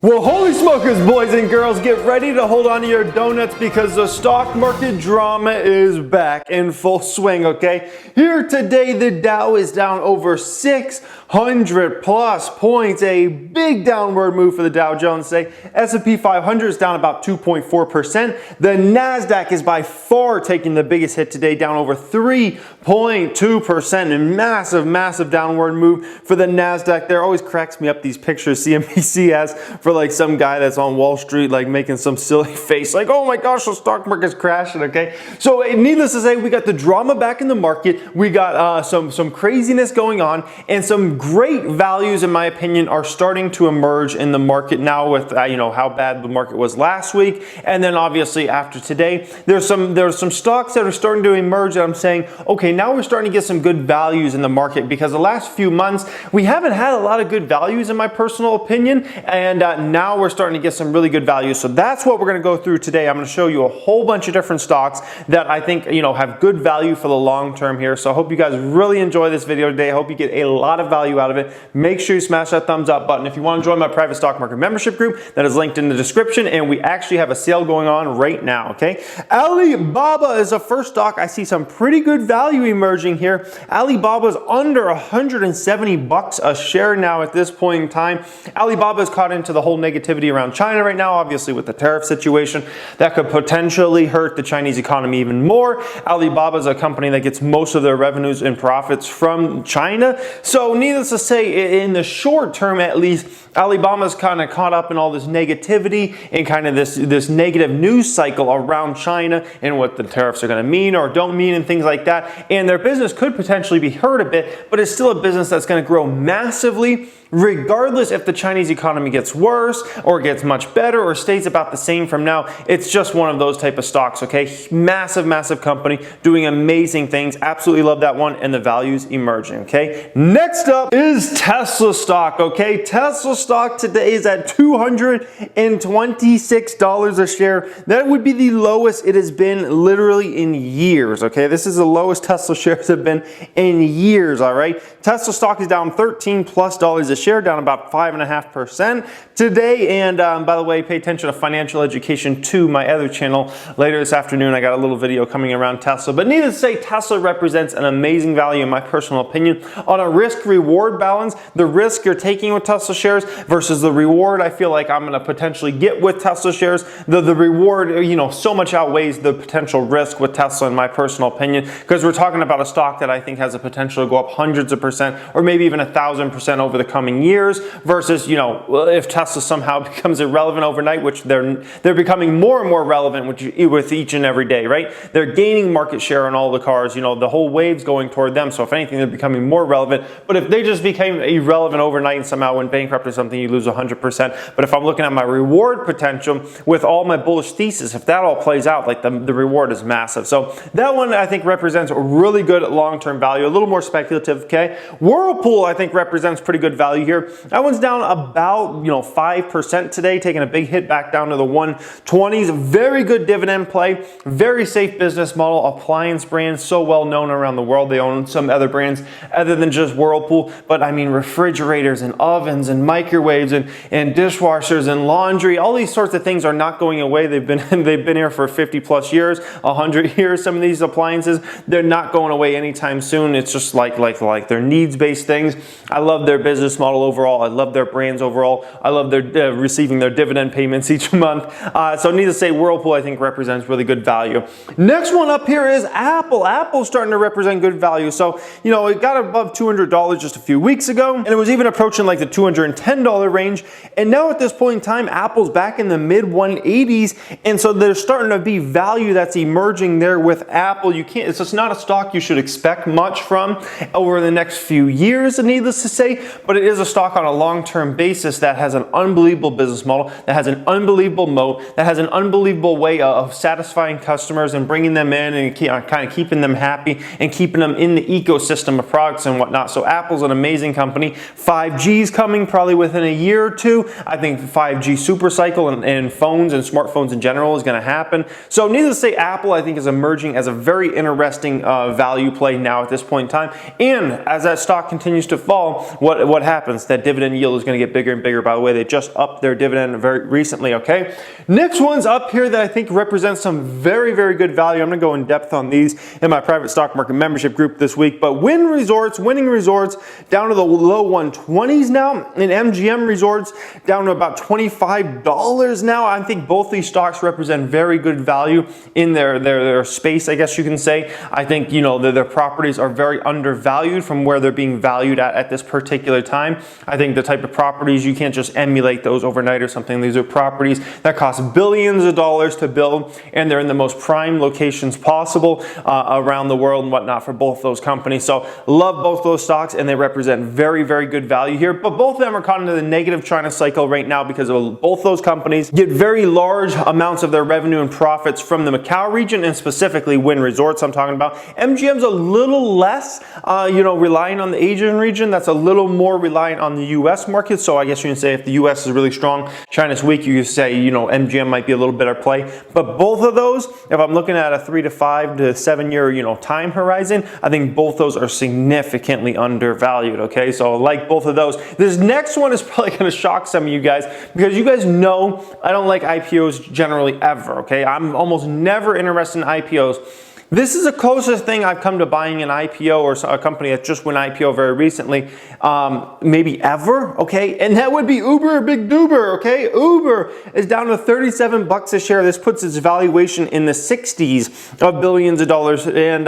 Well, holy smokers, boys and girls, get ready to hold on to your donuts because the stock market drama is back in full swing, okay? Here today, the Dow is down over 600 plus points, a big downward move for the Dow Jones today. S&P 500 is down about 2.4%. The Nasdaq is by far taking the biggest hit today, down over 3.2%. A massive downward move for the Nasdaq. There always cracks me up these pictures CNBC has for like some guy that's on Wall Street like making some silly face like, oh my gosh, the stock market's crashing, okay? So needless to say, we got the drama back in the market. We got some craziness going on, and some great values, in my opinion, are starting to emerge in the market now with how bad the market was last week, and then obviously after today, there's some stocks that are starting to emerge that I'm saying, okay, now we're starting to get some good values in the market, because the last few months we haven't had a lot of good values in my personal opinion, and now we're starting to get some really good values. So that's what we're going to go through today. I'm going to show you a whole bunch of different stocks that I think have good value for the long term here. So I hope you guys really enjoy this video today. I hope you get a lot of value out of it. Make sure you smash that thumbs up button. If you want to join my private stock market membership group, that is linked in the description, and we actually have a sale going on right now, okay? Alibaba is the first stock. I see some pretty good value emerging here. Alibaba is under 170 bucks a share now at this point in time. Alibaba is caught into the whole negativity around China right now, obviously with the tariff situation that could potentially hurt the Chinese economy even more. Alibaba is a company that gets most of their revenues and profits from China. So needless to say, in the short term at least, Alibama's kind of caught up in all this negativity and kind of this negative news cycle around China and what the tariffs are going to mean or don't mean and things like that. And their business could potentially be hurt a bit, but it's still a business that's going to grow massively regardless if the Chinese economy gets worse or gets much better or stays about the same from now. It's just one of those type of stocks, okay? Massive company doing amazing things. Absolutely love that one, and the values emerging, okay? Next up is Tesla stock, okay? Tesla stock today is at $226 a share. That would be the lowest it has been literally in years, okay? This is the lowest Tesla shares have been in years, all right? Tesla stock is down $13 plus a share, down about 5.5% today. And by the way, pay attention to Financial Education 2, my other channel. Later this afternoon, I got a little video coming around Tesla. But needless to say, Tesla represents an amazing value in my personal opinion. On a risk-reward balance, the risk you're taking with Tesla shares versus the reward I feel like I'm going to potentially get with Tesla shares, the reward, so much outweighs the potential risk with Tesla in my personal opinion, because we're talking about a stock that I think has a potential to go up hundreds of percent or maybe even 1,000% over the coming years versus, if Tesla somehow becomes irrelevant overnight, which they're becoming more and more relevant with each and every day, right? They're gaining market share on all the cars, the whole wave's going toward them. So if anything, they're becoming more relevant. But if they just became irrelevant overnight and somehow went bankrupt or something, you lose 100%. But if I'm looking at my reward potential with all my bullish thesis, if that all plays out, like the reward is massive. So that one I think represents a really good long-term value, a little more speculative, okay? Whirlpool I think represents pretty good value here. That one's down about 5% today, taking a big hit back down to the 120s. Very good dividend play, very safe business model, appliance brand, so well known around the world. They own some other brands other than just Whirlpool, but I mean refrigerators and ovens and microwaves and dishwashers and laundry, all these sorts of things are not going away. They've been here for 50 plus years, 100 years. Some of these appliances, they're not going away anytime soon. It's just like their needs-based things. I love their business model overall. I love their brands overall. I love their receiving their dividend payments each month. So needless to say, Whirlpool I think represents really good value. Next one up here is Apple. Apple's starting to represent good value. So, it got above $200 just a few weeks ago, and it was even approaching like the $210 range. And now at this point in time, Apple's back in the mid 180s. And so there's starting to be value that's emerging there with Apple. It's just not a stock you should expect much from over the next few years, needless to say, but it is a stock on a long-term basis that has an unbelievable business model, that has an unbelievable moat, that has an unbelievable way of satisfying customers and bringing them in and kind of keeping them happy and keeping them in the ecosystem of products and whatnot. So Apple's an amazing company. 5G is coming probably within a year or two. I think 5G super cycle and phones and smartphones in general is going to happen. So needless to say, Apple I think is emerging as a very interesting value play now at this point in time. And as that stock continues to fall, what happens happens. That dividend yield is going to get bigger and bigger. By the way, they just upped their dividend very recently, okay? Next one's up here that I think represents some very, very good value. I'm going to go in depth on these in my private stock market membership group this week. But Wynn Resorts, Winning Resorts, down to the low 120s now, and MGM Resorts down to about $25 now. I think both these stocks represent very good value in their space, I guess you can say. I think, you know, their properties are very undervalued from where they're being valued at this particular time. I think the type of properties, you can't just emulate those overnight or something. These are properties that cost billions of dollars to build, and they're in the most prime locations possible around the world and whatnot for both those companies. So love both those stocks, and they represent very, very good value here. But both of them are caught into the negative China cycle right now because of both those companies get very large amounts of their revenue and profits from the Macau region, and specifically Wynn Resorts I'm talking about. MGM's a little less, relying on the Asian region. That's a little more reliant on the U.S. market. So I guess you can say if the U.S. is really strong, China's weak, you could say, MGM might be a little better play. But both of those, if I'm looking at a 3 to 5 to 7 year, time horizon, I think both those are significantly undervalued. Okay, so I like both of those. This next one is probably going to shock some of you guys because you guys know I don't like IPOs generally ever. Okay, I'm almost never interested in IPOs. This is the closest thing I've come to buying an IPO or a company that just went IPO very recently, maybe ever, okay? And that would be Uber, big doober, okay? Uber is down to $37 a share. This puts its valuation in the 60s of billions of dollars. And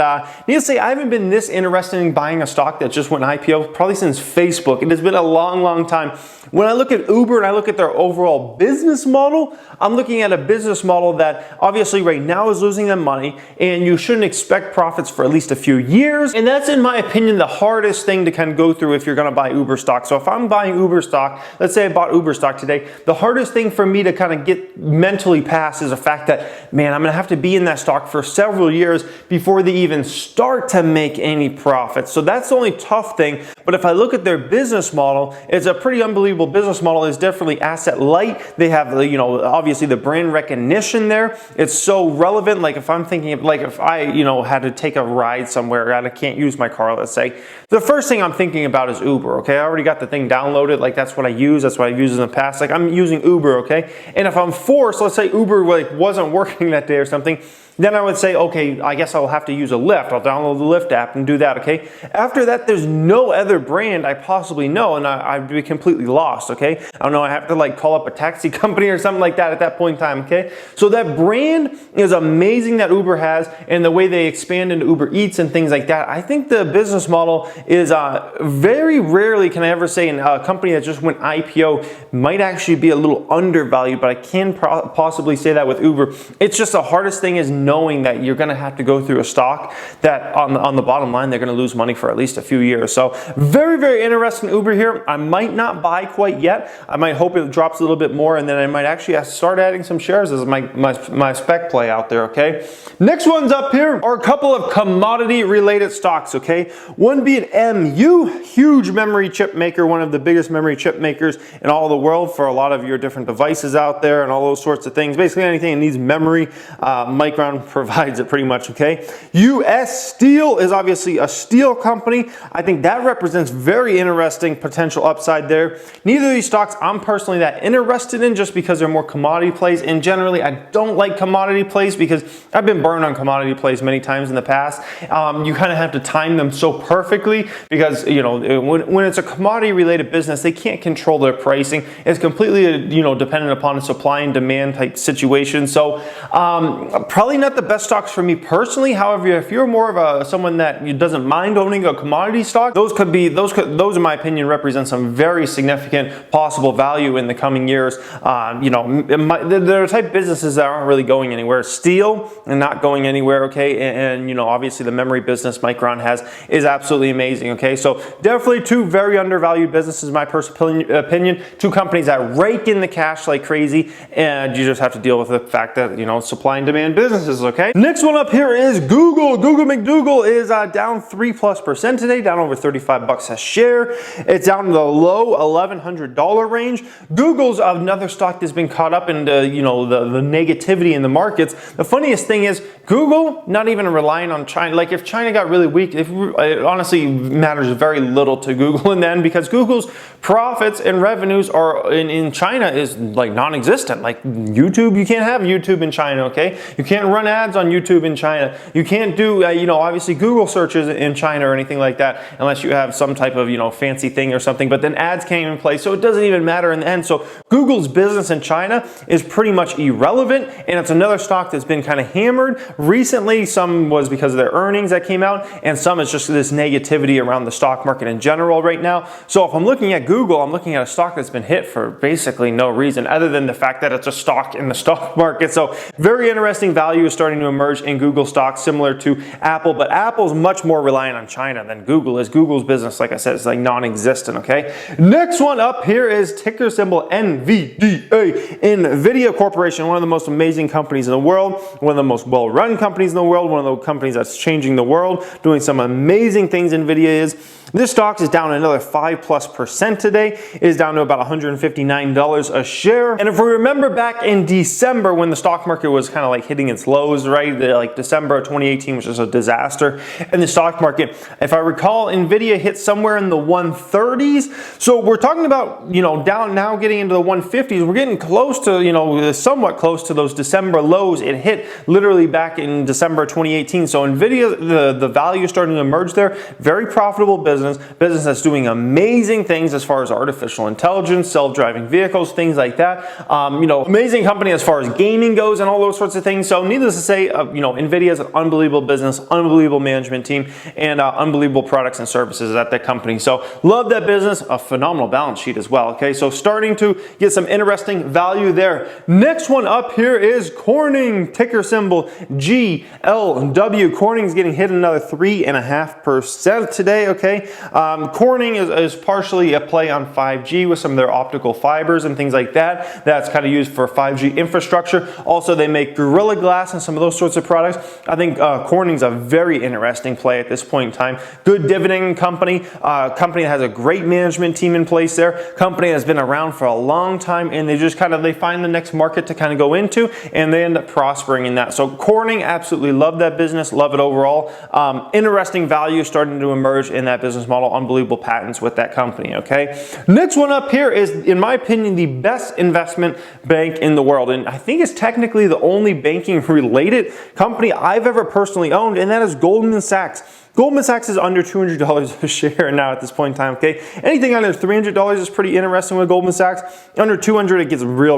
needless to say, I haven't been this interested in buying a stock that just went IPO probably since Facebook. It has been a long, long time. When I look at Uber and I look at their overall business model, I'm looking at a business model that obviously right now is losing them money, and you shouldn't expect profits for at least a few years. And that's, in my opinion, the hardest thing to kind of go through if you're going to buy Uber stock. So if I'm buying Uber stock, let's say I bought Uber stock today, the hardest thing for me to kind of get mentally past is the fact that, man, I'm going to have to be in that stock for several years before they even start to make any profits. So that's the only tough thing. But if I look at their business model, it's a pretty unbelievable business model. Is definitely asset light. They have, obviously the brand recognition there. It's so relevant. Like if I'm thinking of, like if I, had to take a ride somewhere and I can't use my car, let's say, the first thing I'm thinking about is Uber, okay? I already got the thing downloaded. Like that's what I use. That's what I've used in the past. Like I'm using Uber, okay? And if I'm forced, let's say Uber wasn't working that day or something, then I would say, okay, I guess I'll have to use a Lyft. I'll download the Lyft app and do that, okay? After that, there's no other brand I possibly know, and I'd be completely lost, okay? I don't know, I have to like call up a taxi company or something like that at that point in time, okay? So that brand is amazing that Uber has, and the way they expand into Uber Eats and things like that. I think the business model is very rarely can I ever say a company that just went IPO might actually be a little undervalued, but I can possibly say that with Uber. It's just the hardest thing is knowing that you're going to have to go through a stock that on the bottom line, they're going to lose money for at least a few years. So very, very interesting Uber here. I might not buy quite yet. I might hope it drops a little bit more, and then I might actually start adding some shares as my spec play out there, okay? Next one's up here are a couple of commodity related stocks, okay? One being MU, huge memory chip maker, one of the biggest memory chip makers in all the world for a lot of your different devices out there and all those sorts of things. Basically anything that needs memory, Micron provides it pretty much, okay? US Steel is obviously a steel company. I think that represents very interesting potential upside there. Neither of these stocks I'm personally that interested in just because they're more commodity plays, and generally I don't like commodity plays because I've been burned on commodity plays many times in the past. You kind of have to time them so perfectly because, when it's a commodity related business, they can't control their pricing. It's completely, dependent upon a supply and demand type situation. So probably not the best stocks for me personally. However, if you're more of someone that doesn't mind owning a commodity stock, those in my opinion represent some very significant possible value in the coming years. There are type of businesses that aren't really going anywhere. Steel and not going anywhere, okay? And obviously the memory business Micron has is absolutely amazing, okay? So definitely two very undervalued businesses in my personal opinion. Two companies that rake in the cash like crazy, and you just have to deal with the fact that supply and demand businesses. services, okay? Next one up here is Google. Google McDougal is down 3+% today, down over 35 bucks a share. It's down to the low $1,100 range. Google's another stock that's been caught up into, you know, the negativity in the markets. The funniest thing is Google not even relying on China. Like if China got really weak, it honestly matters very little to Google in the end, because Google's profits and revenues are in China is like non-existent. Like YouTube, you can't have YouTube in China, okay? You can't run ads on YouTube in China. You can't do, you know, obviously Google searches in China or anything like that unless you have some type of, you know, fancy thing or something, but then ads came in place, so it doesn't even matter in the end. So Google's business in China is pretty much irrelevant, and it's another stock that's been kind of hammered recently. Some was because of their earnings that came out, and some is just this negativity around the stock market in general right now. So if I'm looking at Google, I'm looking at a stock that's been hit for basically no reason other than the fact that it's a stock in the stock market. So very interesting value is starting to emerge in Google stocks, similar to Apple, but Apple's much more reliant on China than Google is. Google's business, like I said, is like non-existent, okay? Next one up here is ticker symbol NVDA. Nvidia Corporation, one of the most amazing companies in the world, one of the most well-run companies in the world, one of the companies that's changing the world, doing some amazing things. Nvidia is. This stock is down another 5+% today. It is down to about $159 a share. And if we remember back in December when the stock market was kind of like hitting its lows, right? Like December of 2018 was just a disaster in the stock market. If I recall, Nvidia hit somewhere in the 130s. So we're talking about, you know, down now getting into the 150s. We're getting close to, you know, somewhat close to those December lows. It hit literally back in December 2018. So Nvidia, the value is starting to emerge there. Very profitable business that's doing amazing things as far as artificial intelligence, self-driving vehicles, things like that. You know, amazing company as far as gaming goes and all those sorts of things. So needless to say, you know, Nvidia is an unbelievable business, unbelievable management team, and unbelievable products and services at that company. So love that business, a phenomenal balance sheet as well. Okay, so starting to get some interesting value there. Next one up here is Corning, ticker symbol GLW. Corning's getting hit another 3.5% today. Okay. Corning is partially a play on 5G with some of their optical fibers and things like that. That's kind of used for 5G infrastructure. Also, they make Gorilla Glass and some of those sorts of products. I think Corning's a very interesting play at this point in time. Good dividend company, company that has a great management team in place there. Company that's been around for a long time, and they find the next market to kind of go into, and they end up prospering in that. So Corning, absolutely love that business, love it overall. Interesting value starting to emerge in that business model, unbelievable patents with that company, okay? Next one up here is, in my opinion, the best investment bank in the world, and I think it's technically the only banking related company I've ever personally owned, and that is Goldman Sachs. Goldman Sachs is under $200 a share now at this point in time, okay? Anything under $300 is pretty interesting with Goldman Sachs. Under $200, it gets real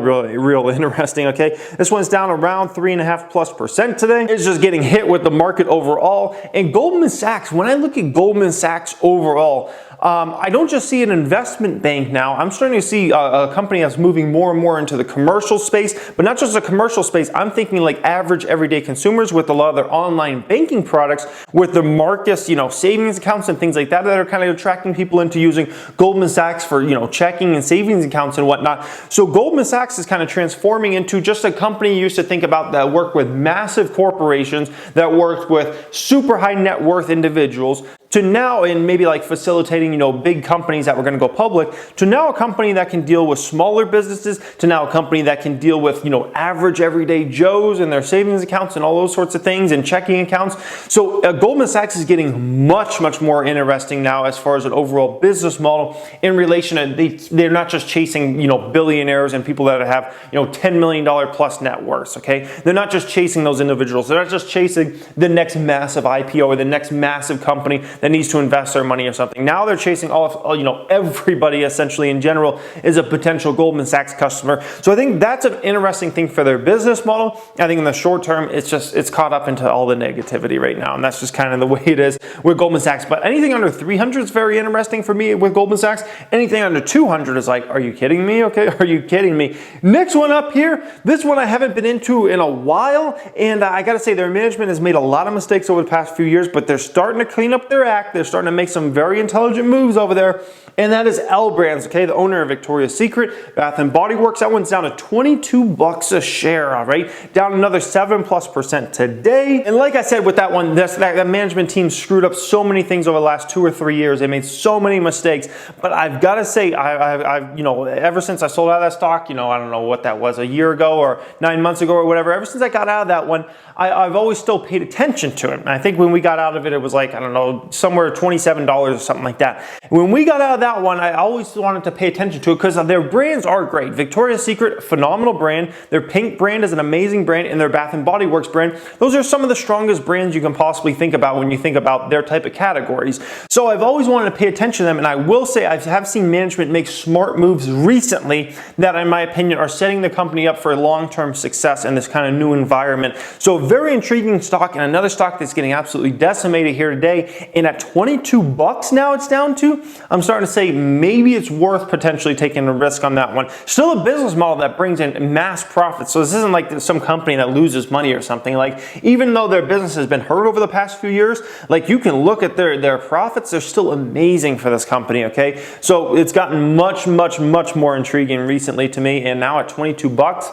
interesting, okay? This one's down around 3.5+% today. It's just getting hit with the market overall. And Goldman Sachs, when I look at Goldman Sachs overall, I don't just see an investment bank now. I'm starting to see a company that's moving more and more into the commercial space, but not just the commercial space. I'm thinking like average everyday consumers with a lot of their online banking products, with the Marcus, you know, savings accounts and things like that are kind of attracting people into using Goldman Sachs for, you know, checking and savings accounts and whatnot. So Goldman Sachs is kind of transforming into just a company you used to think about that worked with massive corporations, that worked with super high net worth individuals, to now, in maybe like facilitating, you know, big companies that were going to go public, to now a company that can deal with smaller businesses, to now a company that can deal with, you know, average everyday Joes and their savings accounts and all those sorts of things and checking accounts. So Goldman Sachs is getting much more interesting now as far as an overall business model in relation to they're not just chasing, you know, billionaires and people that have, you know, $10 million plus net worths, okay? They're not just chasing those individuals. They're not just chasing the next massive IPO or the next massive company that needs to invest their money or something. Now they're chasing all, you know, everybody essentially in general is a potential Goldman Sachs customer. So I think that's an interesting thing for their business model. I think in the short term, it's caught up into all the negativity right now, and that's just kind of the way it is with Goldman Sachs. But anything under 300 is very interesting for me with Goldman Sachs. Anything under 200 is like, are you kidding me? Okay, are you kidding me? Next one up here, this one I haven't been into in a while, and I gotta say their management has made a lot of mistakes over the past few years, but they're starting to clean up their act. They're starting to make some very intelligent moves over there. and that is L Brands, okay, the owner of Victoria's Secret, Bath and Body Works. That one's down to 22 bucks a share, all right, down another 7+% today. And like I said with that one, that management team screwed up so many things over the last 2 or 3 years. They made so many mistakes, but I've got to say, I've you know, ever since I sold out of that stock, you know, I don't know what that was, a year ago or 9 months ago or whatever, ever since I got out of that one, I've always still paid attention to it. And I think when we got out of it, it was like, I don't know, somewhere $27 or something like that. When we got out of that one, I always wanted to pay attention to it because their brands are great. Victoria's Secret, phenomenal brand. Their Pink brand is an amazing brand, and their Bath and Body Works brand, those are some of the strongest brands you can possibly think about when you think about their type of categories. So I've always wanted to pay attention to them, and I will say I have seen management make smart moves recently that, in my opinion, are setting the company up for long-term success in this kind of new environment. So very intriguing stock, and another stock that's getting absolutely decimated here today. And at 22 bucks now it's down to, I'm starting to say maybe it's worth potentially taking a risk on that one. Still a business model that brings in mass profits. So this isn't like some company that loses money or something. Like, even though their business has been hurt over the past few years, like, you can look at their profits, they're still amazing for this company, okay? So it's gotten much more intriguing recently to me, and now at 22 bucks,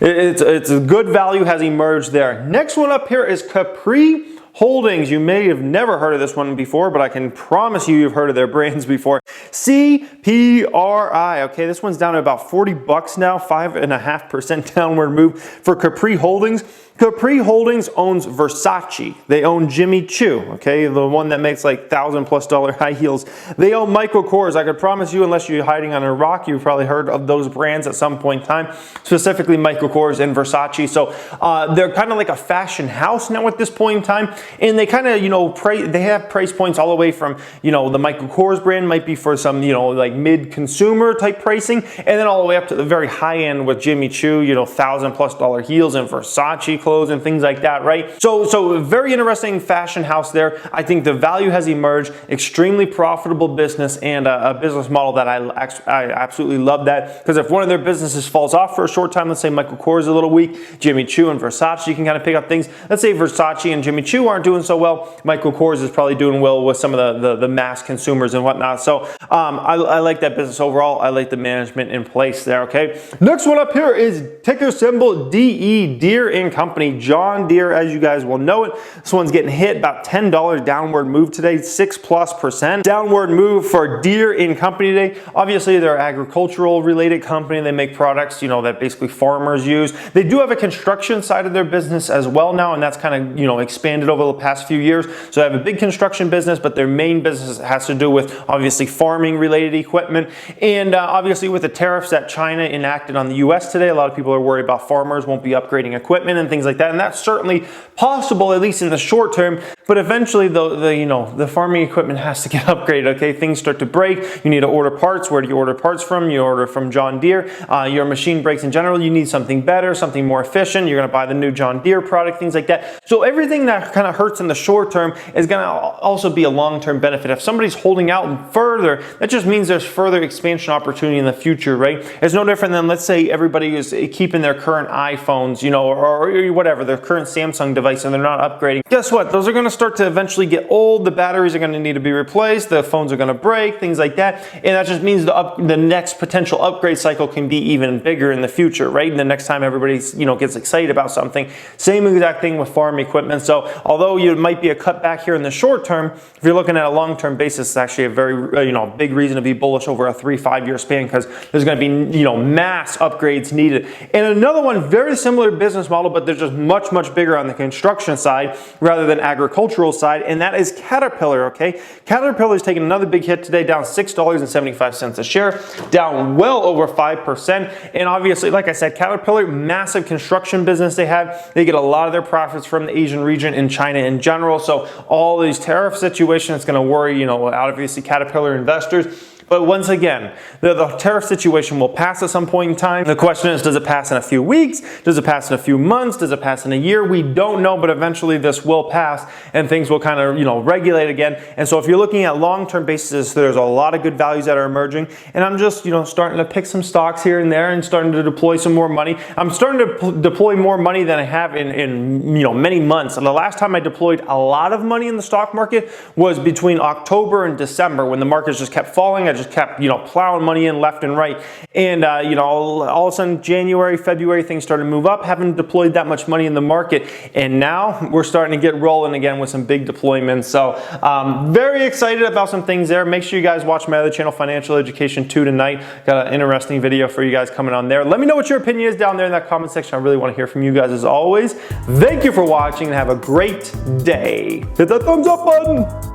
it's a good value has emerged there. Next one up here is Capri Holdings. You may have never heard of this one before, but I can promise you've heard of their brands before. CPRI, okay, this one's down to about 40 bucks now, 5.5% downward move for Capri Holdings. Capri Holdings owns Versace. They own Jimmy Choo, okay, the one that makes like $1,000+ high heels. They own Michael Kors. I could promise you, unless you're hiding on a rock, you've probably heard of those brands at some point in time, specifically Michael Kors and Versace. So they're kind of like a fashion house now at this point in time, and they kind of, you know, they have price points all the way from, you know, the Michael Kors brand might be for some, you know, like mid-consumer type pricing, and then all the way up to the very high end with Jimmy Choo, you know, $1,000+ heels and Versace clothes and things like that, right? So very interesting fashion house there. I think the value has emerged, extremely profitable business, and a business model that I absolutely love that, because if one of their businesses falls off for a short time, let's say Michael Kors is a little weak, Jimmy Choo and Versace can kind of pick up things. Let's say Versace and Jimmy Choo aren't doing so well, Michael Kors is probably doing well with some of the mass consumers and whatnot. So I like that business overall. I like the management in place there, okay? Next one up here is ticker symbol DE, Deere and Company. John Deere, as you guys will know it. This one's getting hit about $10 downward move today, 6+% downward move for Deere and Company today. Obviously, they're an agricultural related company. They make products, you know, that basically farmers use. They do have a construction side of their business as well now, and that's kind of, you know, expanded over the past few years. So they have a big construction business, but their main business has to do with obviously farming related equipment. And obviously with the tariffs that China enacted on the US today, a lot of people are worried about farmers won't be upgrading equipment and things like that. And that's certainly possible, at least in the short term, but eventually the farming equipment has to get upgraded, okay? Things start to break, you need to order parts. Where do you order parts from? You order from John Deere. Your machine breaks in general, you need something better, something more efficient, you're gonna buy the new John Deere product, things like that. So everything that kind of hurts in the short term is gonna also be a long-term benefit. If somebody's holding out further, that just means there's further expansion opportunity in the future, right? It's no different than, let's say everybody is keeping their current iPhones, you know, or whatever, their current Samsung device, and they're not upgrading. Guess what? Those are going to start to eventually get old. The batteries are going to need to be replaced. The phones are going to break, things like that. And that just means the next potential upgrade cycle can be even bigger in the future, right? And the next time everybody, you know, gets excited about something. Same exact thing with farm equipment. So although you might be a cutback here in the short term, if you're looking at a long-term basis, it's actually a very, big reason to be bullish over a 3-5 year span, because there's going to be, mass upgrades needed. And another one, very similar business model, but they're just much bigger on the construction side rather than agricultural side, and that is Caterpillar, okay? Caterpillar's taking another big hit today, down $6.75 a share, down well over 5%. And obviously, like I said, Caterpillar, massive construction business they have. They get a lot of their profits from the Asian region and China in general. So all these tariff situations, it's going to worry, obviously Caterpillar investors. But once again, the tariff situation will pass at some point in time. The question is, does it pass in a few weeks? Does it pass in a few months? Does it pass in a year? We don't know, but eventually this will pass and things will kind of, regulate again. And so if you're looking at long-term basis, there's a lot of good values that are emerging. And I'm just, starting to pick some stocks here and there and starting to deploy some more money. I'm starting to deploy more money than I have in many months. And the last time I deployed a lot of money in the stock market was between October and December, when the markets just kept falling. I guys just kept, plowing money in left and right. And, all of a sudden, January, February, things started to move up, haven't deployed that much money in the market. And now we're starting to get rolling again with some big deployments. So very excited about some things there. Make sure you guys watch my other channel, Financial Education 2 tonight. Got an interesting video for you guys coming on there. Let me know what your opinion is down there in that comment section. I really want to hear from you guys as always. Thank you for watching and have a great day. Hit that thumbs up button.